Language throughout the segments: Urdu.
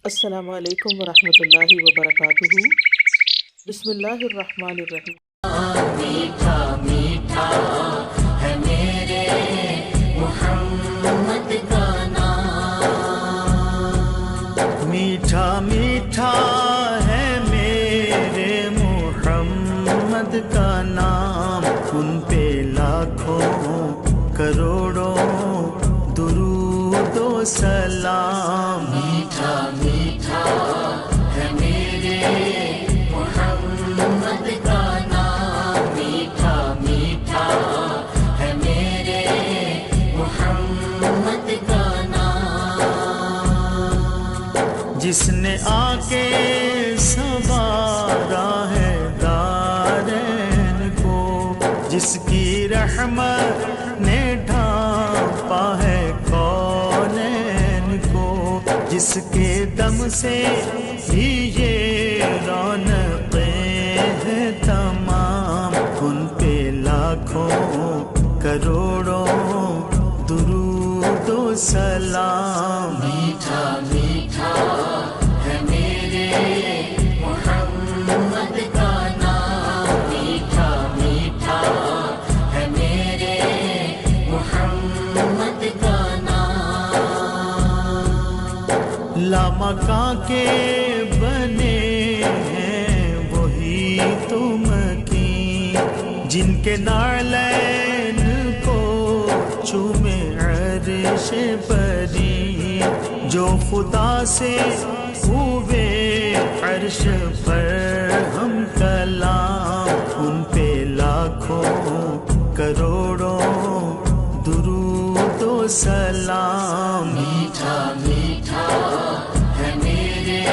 السلام علیکم ورحمۃ اللہ وبرکاتہ۔ بسم اللہ الرحمن الرحیم۔ میٹھا میٹھا ہے میرے محمد کا نام، میٹھا میٹھا ہے میرے محمد کا نام، ان پہ لاکھوں کروڑوں درود و سلام۔ میٹھا میٹھا ہے میرے محمد کا نام، میٹھا میٹھا ہے میرے محمد کا نام، جس نے آ کے سنوارا ہے دارین کو، جس کی رحمت نے ڈھانپا ہے کونین کو، جس کے دم سے ہی یہ رونقیں ہیں تمام، ان پہ لاکھوں کروڑوں درود و سلام۔ میٹھا میٹھا ہے میرے محمد کا نام، میٹھا میٹھا ہے میرے محمد کا نام، لامکاں کے بنے ہیں وہی تم کی، جن کے نعلین کو چومے عرش بری، جو خدا سے ہوئے عرش پر ہم کلام، ان پہ لاکھوں کروڑوں درود و سلام۔ میٹھا میٹھا ہے میرے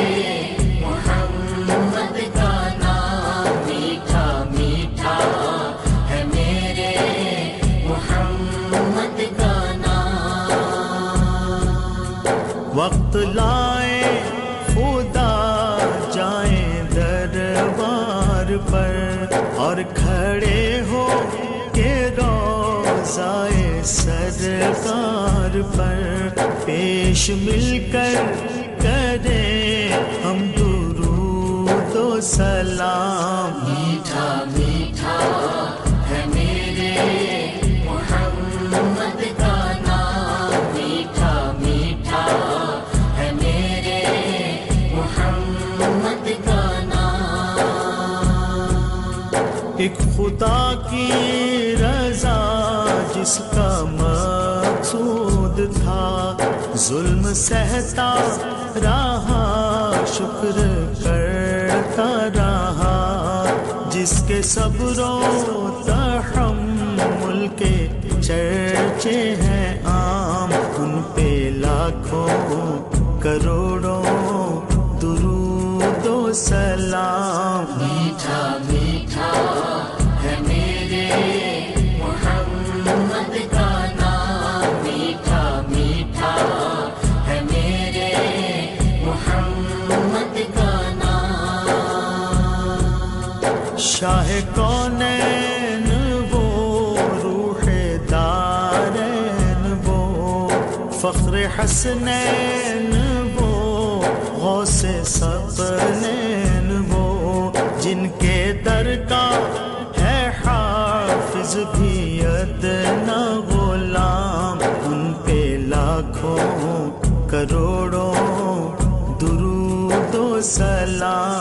محمد کا نام، میٹھا میٹھا ہے میرے محمد کا نام، وقت لائے خدا جائیں دربار پر، اور کھڑے ہو کے روضائے سرکار پر پیش مل کر کریں ہم درود و سلام۔ میٹھا میٹھا ہے میرے محمد کا نام، میٹھا میٹھا ہے میرے محمد کا نام، ایک خدا کی رضا جس کا مقصود تھا، ظلم سہتا رہا شکر کرتا رہا، جس کے صبر و تحمل کے چرچے ہیں عام، ان پہ لاکھوں کروڑوں درود و سلام۔ میٹھا میٹھا ہے میرے محمد کا نام، میٹھا میٹھا ہے میرے محمد کا نام، شاہ کونین وہ روح دارین وہ، فخر حسنین وہ، غوث ثقلین وہ، جن کے در کا ہے حافظ بھی ادنا غلام، ان پہ لاکھوں کروڑوں درود و سلام۔